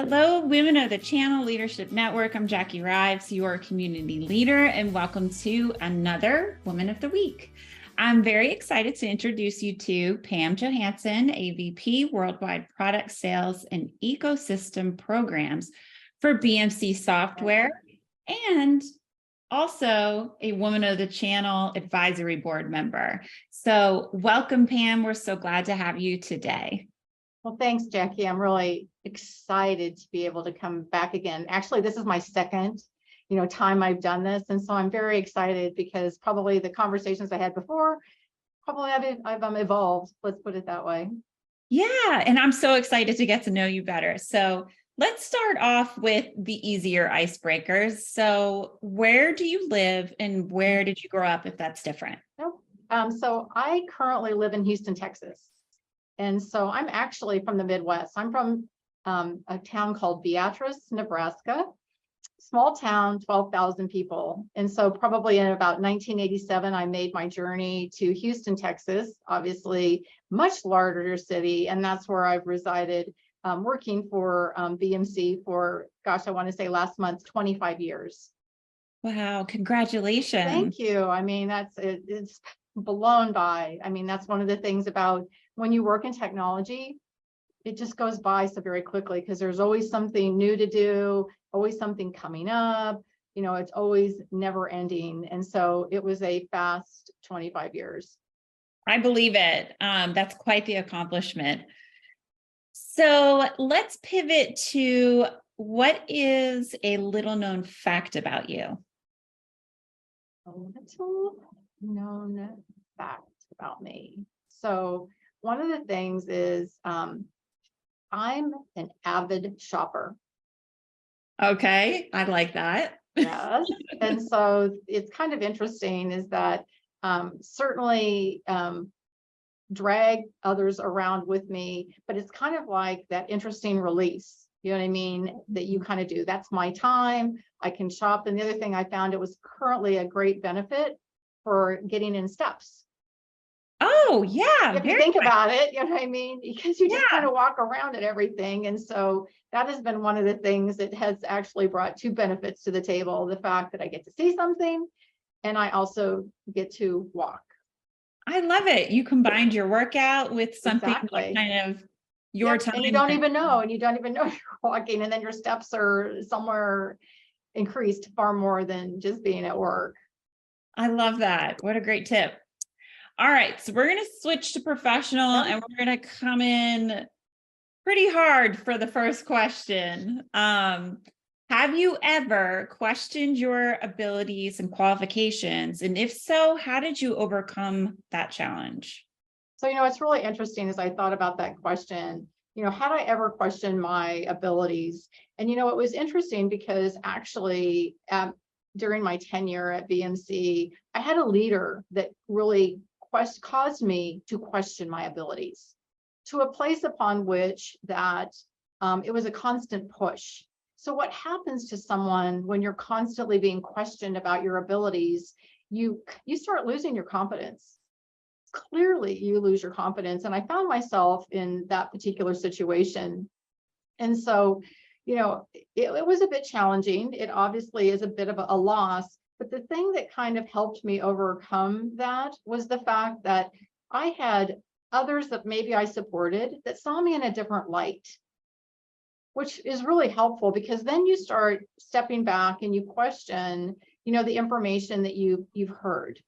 Hello, women of the Channel Leadership Network. I'm Jackie Rives, your community leader, and welcome to another Woman of the Week. I'm very excited to introduce you to Pam Johansen, AVP Worldwide Product Sales and Ecosystem Programs for BMC Software, and also a Woman of the Channel Advisory Board member. So welcome, Pam. We're so glad to have you today. Well, thanks, Jackie. I'm really excited to be able to come back again. Actually, this is my second, time I've done this. And so I'm very excited because probably the conversations I had before, probably I've evolved. Let's put it that way. Yeah. And I'm so excited to get to know you better. So let's start off with the easier icebreakers. So where do you live and where did you grow up, if that's different? So I currently live in Houston, Texas. And so I'm actually from the Midwest. I'm from a town called Beatrice, Nebraska. Small town, 12,000 people. And so probably in about 1987, I made my journey to Houston, Texas, obviously much larger city. And that's where I've resided, working for BMC for, I want to say last month, 25 years. Wow, congratulations. Thank you. I mean, it's blown by. I mean, that's one of the things about when you work in technology, it just goes by so very quickly because there's always something new to do, always something coming up. It's always never ending. And so it was a fast 25 years. I believe it. That's quite the accomplishment. So let's pivot to what is a little known fact about you? A little known fact about me. So one of the things is I'm an avid shopper. Okay, I like that. Yes. And so it's kind of interesting is that certainly drag others around with me, but it's kind of like that interesting release. You know what I mean? That you kind of do. That's my time. I can shop. And the other thing I found, it was currently a great benefit for getting in steps. Oh, yeah. If you think about it, you know what I mean? Because you just kind of walk around at everything. And so that has been one of the things that has actually brought two benefits to the table. The fact that I get to see something and I also get to walk. I love it. You combined your workout with something Exactly. kind of your time. And you don't even know, you're walking, and then your steps are somewhere increased far more than just being at work. I love that. What a great tip. All right, so we're going to switch to professional and we're going to come in pretty hard for the first question. Have you ever questioned your abilities and qualifications? And if so, how did you overcome that challenge? So, it's really interesting as I thought about that question, had I ever questioned my abilities? And, it was interesting because actually during my tenure at BMC, I had a leader that really caused me to question my abilities to a place upon which that it was a constant push. So what happens to someone when you're constantly being questioned about your abilities, you start losing your confidence. Clearly, you lose your confidence. And I found myself in that particular situation. And so, it was a bit challenging. It obviously is a bit of a loss. But the thing that kind of helped me overcome that was the fact that I had others that maybe I supported that saw me in a different light, which is really helpful because then you start stepping back and you question, the information that you've heard,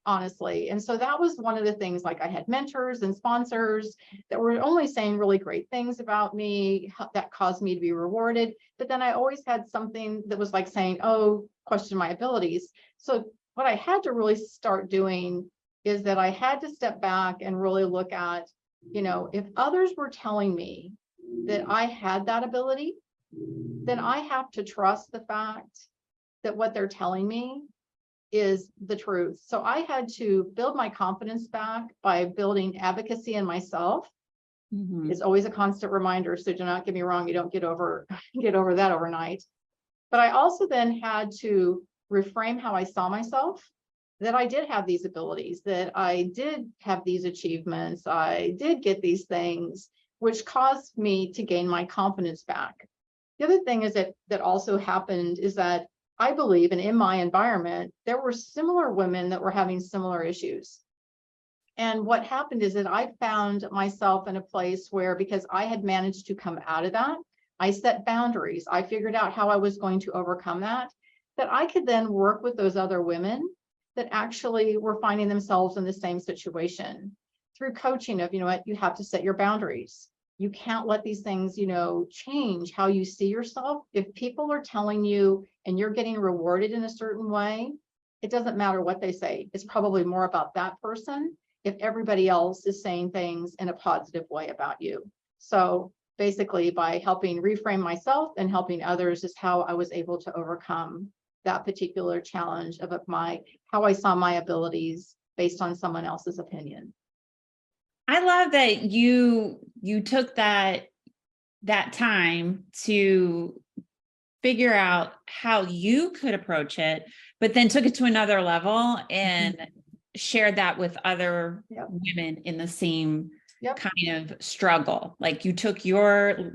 honestly. And so that was one of the things, like I had mentors and sponsors that were only saying really great things about me that caused me to be rewarded. But then I always had something that was like saying, oh, question my abilities. So what I had to really start doing is that I had to step back and really look at, if others were telling me that I had that ability, then I have to trust the fact that what they're telling me is the truth. So I had to build my confidence back by building advocacy in myself. Mm-hmm. It's always a constant reminder. So do not get me wrong, you don't get over that overnight. But I also then had to reframe how I saw myself, that I did have these abilities, that I did have these achievements, I did get these things, which caused me to gain my confidence back. The other thing is that also happened is that I believe, and in my environment, there were similar women that were having similar issues. And what happened is that I found myself in a place where, because I had managed to come out of that, I set boundaries. I figured out how I was going to overcome that I could then work with those other women that actually were finding themselves in the same situation through coaching of, you know what, you have to set your boundaries. You can't let these things, change how you see yourself. If people are telling you and you're getting rewarded in a certain way, it doesn't matter what they say. It's probably more about that person if everybody else is saying things in a positive way about you. So basically, by helping reframe myself and helping others is how I was able to overcome that particular challenge of how I saw my abilities based on someone else's opinion. I love that you took that time to figure out how you could approach it, but then took it to another level and shared that with other women in the same kind of struggle. Like you took your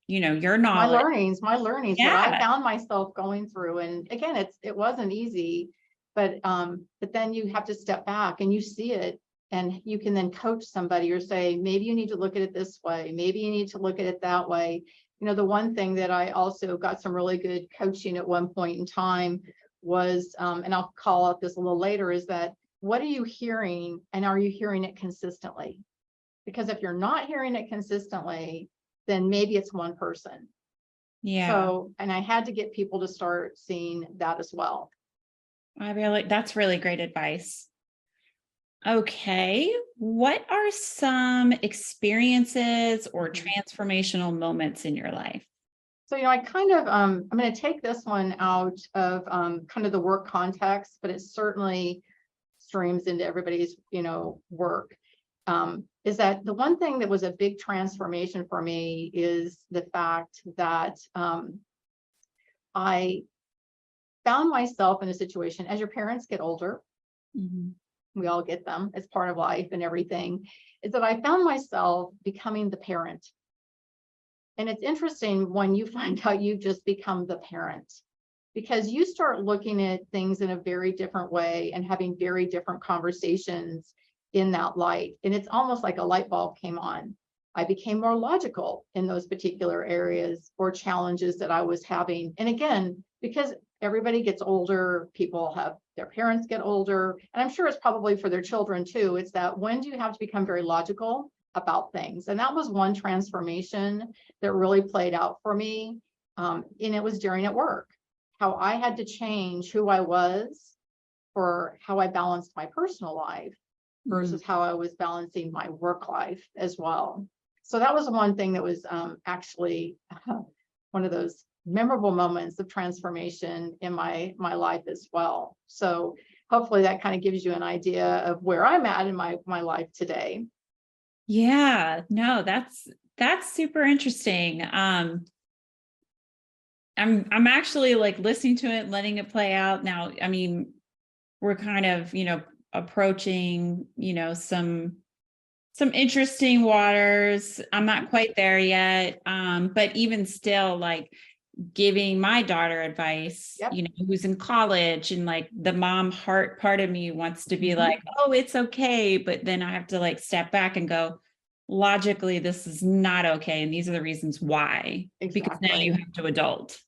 knowledge, my learnings what I found myself going through. And again, it wasn't easy, but then you have to step back and you see it, and you can then coach somebody or say, maybe you need to look at it this way. Maybe you need to look at it that way. The one thing that I also got some really good coaching at one point in time was, and I'll call out this a little later, is that what are you hearing, and are you hearing it consistently? Because if you're not hearing it consistently, then maybe it's one person. Yeah. So, and I had to get people to start seeing that as well. That's really great advice. Okay. What are some experiences or transformational moments in your life? So, I kind of, I'm going to take this one out of kind of the work context, but it certainly streams into everybody's, work. Is that the one thing that was a big transformation for me is the fact that I found myself in a situation, as your parents get older, we all get them, it's part of life and everything, is that I found myself becoming the parent. And it's interesting when you find out you've just become the parent, because you start looking at things in a very different way and having very different conversations in that light. And it's almost like a light bulb came on. I became more logical in those particular areas or challenges that I was having. And again, because everybody gets older, their parents get older, and I'm sure it's probably for their children too. It's that, when do you have to become very logical about things? And that was one transformation that really played out for me. And it was during at work, how I had to change who I was for how I balanced my personal life versus how I was balancing my work life as well. So that was one thing that was actually one of those memorable moments of transformation in my life as well. So hopefully that kind of gives you an idea of where I'm at in my life today. Yeah, no, that's super interesting. I'm actually like listening to it, letting it play out now. I mean, we're kind of, approaching, some interesting waters. I'm not quite there yet. But even still, like giving my daughter advice, who's in college, and like the mom heart part of me wants to be like, oh, it's okay. But then I have to like step back and go, logically, this is not okay. And these are the reasons why, because now you have to adult.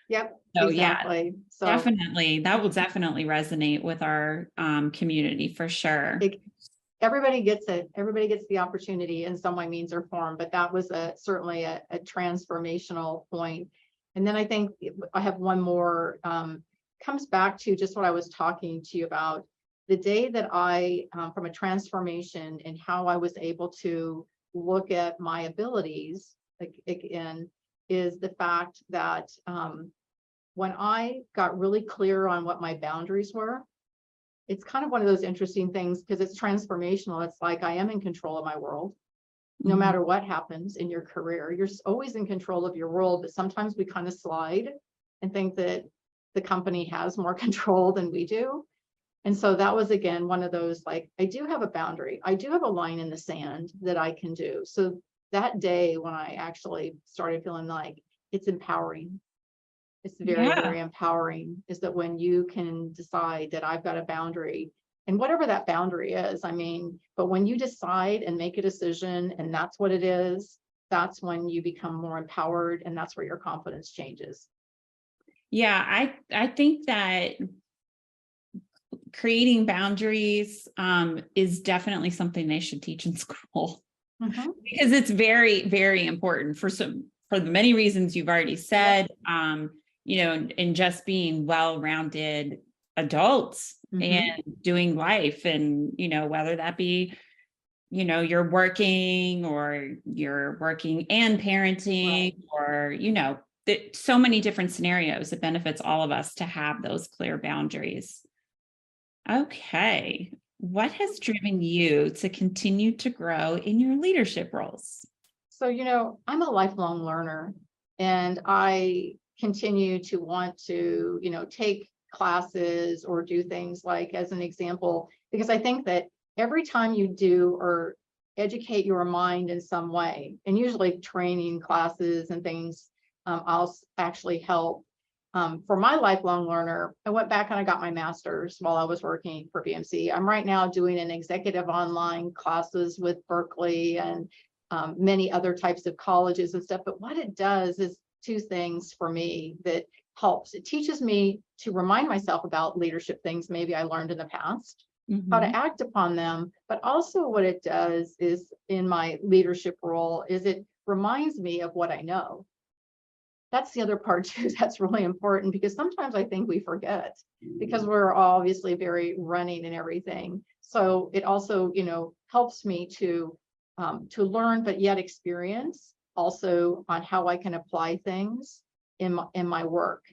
Yep. So exactly. So definitely, that will definitely resonate with our community for sure. Everybody gets it. Everybody gets the opportunity in some way, means, or form. But that was certainly a transformational point. And then I think I have one more, comes back to just what I was talking to you about. The day that I, from a transformation and how I was able to look at my abilities, again, is the fact that when I got really clear on what my boundaries were, it's kind of one of those interesting things, because it's transformational. It's like I am in control of my world. No matter what happens in your career, you're always in control of your world, but sometimes we kind of slide and think that the company has more control than we do. And so that was, again, one of those, like, I do have a boundary. I do have a line in the sand that I can do. So that day when I actually started feeling like it's empowering. It's very, Yeah. very empowering, is that when you can decide that I've got a boundary, and whatever that boundary is, I mean, but when you decide and make a decision and that's what it is, that's when you become more empowered, and that's where your confidence changes. Yeah, I think that creating boundaries is definitely something they should teach in school Mhm. because it's very, very important for the many reasons you've already said. And just being well-rounded adults and Mhm. doing life, and whether that be you're working and Right. parenting, or so many different scenarios. It benefits all of us to have those clear boundaries. Okay. What has driven you to continue to grow in your leadership roles? So, I'm a lifelong learner, and I continue to want to, take classes or do things, like, as an example, because I think that every time you do or educate your mind in some way, and usually training classes and things, I'll actually help. For my lifelong learner, I went back and I got my master's while I was working for BMC. I'm right now doing an executive online classes with Berkeley and many other types of colleges and stuff. But what it does is two things for me that helps. It teaches me to remind myself about leadership things maybe I learned in the past, how Mhm. to act upon them. But also what it does is, in my leadership role, is it reminds me of what I know. That's the other part too. That's really important, because sometimes I think we forget, because we're obviously very running and everything. So it also, helps me to learn, but yet experience also on how I can apply things in my work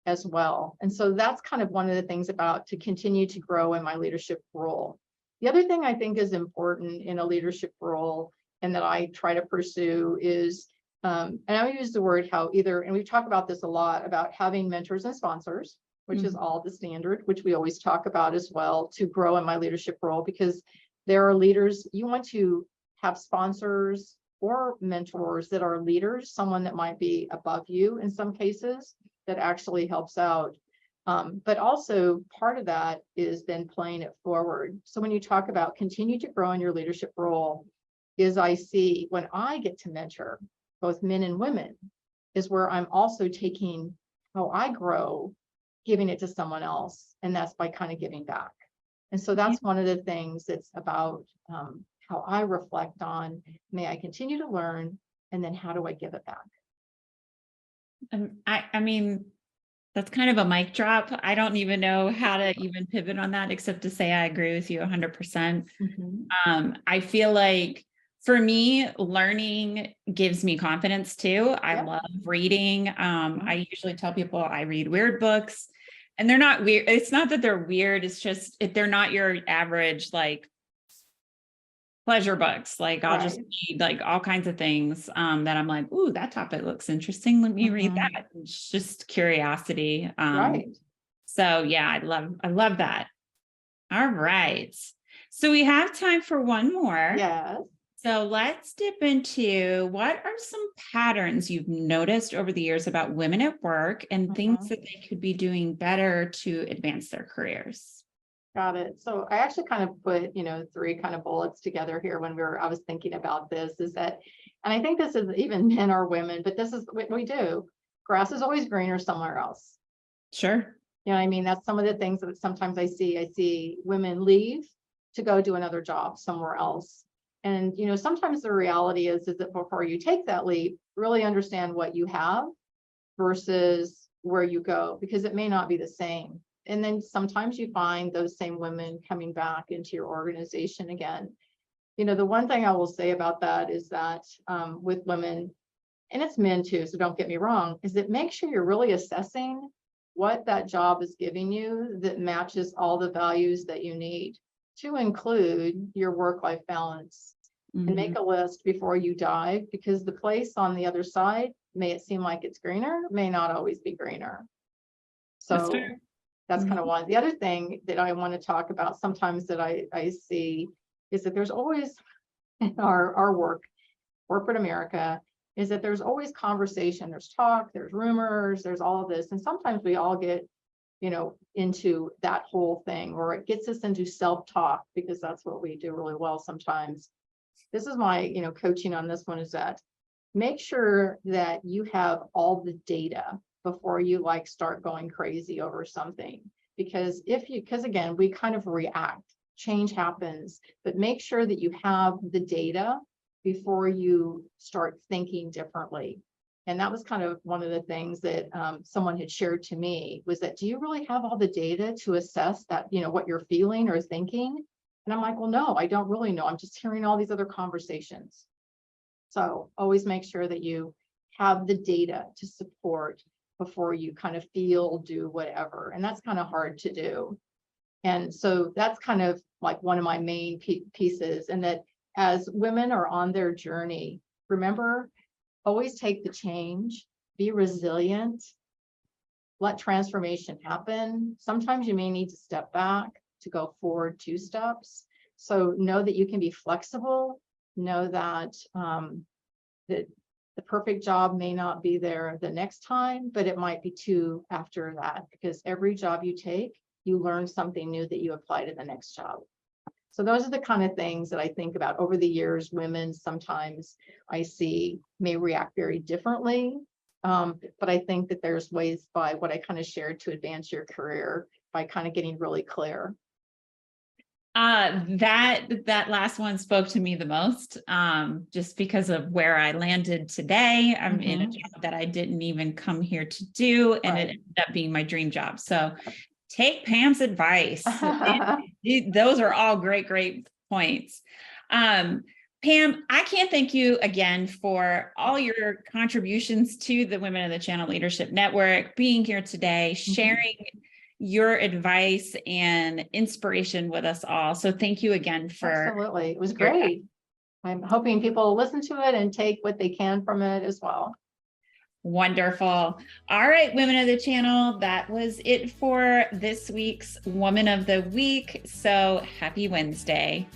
as well. And so that's kind of one of the things about to continue to grow in my leadership role. The other thing I think is important in a leadership role, and that I try to pursue, is, and I use the word how either, and we talk about this a lot, about having mentors and sponsors, which is Mhm. all the standard, which we always talk about as well, to grow in my leadership role, because there are leaders, you want to have sponsors or mentors that are leaders, someone that might be above you in some cases, that actually helps out. But also part of that is then playing it forward. So when you talk about continue to grow in your leadership role, is I see when I get to mentor both men and women, is where I'm also taking how I grow, giving it to someone else. And that's by kind of giving back. And so Yeah. that's one of the things that's about, how I reflect on, may I continue to learn, and then how do I give it back? I mean, that's kind of a mic drop. I don't even know how to even pivot on that except to say I agree with you 100%. Mhm. I feel like for me, learning gives me confidence too. I Yep. love reading. Mhm. I usually tell people I read weird books, and they're not weird. It's not that they're weird. It's just if they're not your average like pleasure books. Like I'll just Right. read like all kinds of things that I'm like, ooh, that topic looks interesting. Let me read Mhm. that. It's just curiosity. Right. So yeah, I love that. All right. So we have time for one more. Yes. So let's dip into what are some patterns you've noticed over the years about women at work and things Mhm. that they could be doing better to advance their careers? Got it. So I actually kind of put, three kind of bullets together here when I was thinking about this, is that, and I think this is even men or women, but this is what we do. Grass is always greener somewhere else. Sure. You know what I mean? That's some of the things that sometimes I see. I see women leave to go do another job somewhere else. And, sometimes the reality is that before you take that leap, really understand what you have versus where you go, because it may not be the same. And then sometimes you find those same women coming back into your organization again. The one thing I will say about that is that, with women, and it's men too, so don't get me wrong, is that make sure you're really assessing what that job is giving you that matches all the values that you need, to include your work-life balance. And Mhm. make a list before you dive, because the place on the other side, may it seem like it's greener, may not always be greener. That's So fair. that's kind of Mhm. one. The other thing that I want to talk about sometimes that I see is that there's always in our work, corporate America is that there's always conversation, there's talk, there's rumors, there's all of this. And sometimes we all get, into that whole thing, or it gets us into self-talk, because that's what we do really well sometimes. This is my, coaching on this one, is that make sure that you have all the data before you start going crazy over something. Because again, we kind of react, change happens, but make sure that you have the data before you start thinking differently. And that was kind of one of the things that someone had shared to me, was that, do you really have all the data to assess that, what you're feeling or thinking? And I'm like, well, no, I don't really know. I'm just hearing all these other conversations. So always make sure that you have the data to support before you kind of feel, do whatever. And that's kind of hard to do. And so that's kind of like one of my main pieces. And that as women are on their journey, remember, always take the change, be resilient, let transformation happen. Sometimes you may need to step back to go forward 2 steps. So know that you can be flexible, know that that the perfect job may not be there the next time, but it might be 2 after that, because every job you take, you learn something new that you apply to the next job. So those are the kind of things that I think about. Over the years, women sometimes I see may react very differently. But I think that there's ways, by what I kind of shared, to advance your career by kind of getting really clear. That last one spoke to me the most, just because of where I landed today. I'm in a job that I didn't even come here to do, and it ended up being my dream job. So take Pam's advice. Those are all great points. Pam, I can't thank you again for all your contributions to the Women of the Channel Leadership Network, being here today, sharing your advice and inspiration with us all. So thank you again for— Absolutely. It was great. I'm hoping people will listen to it and take what they can from it as well. Wonderful. All right, Women of the Channel, that was it for this week's Woman of the Week. So happy Wednesday.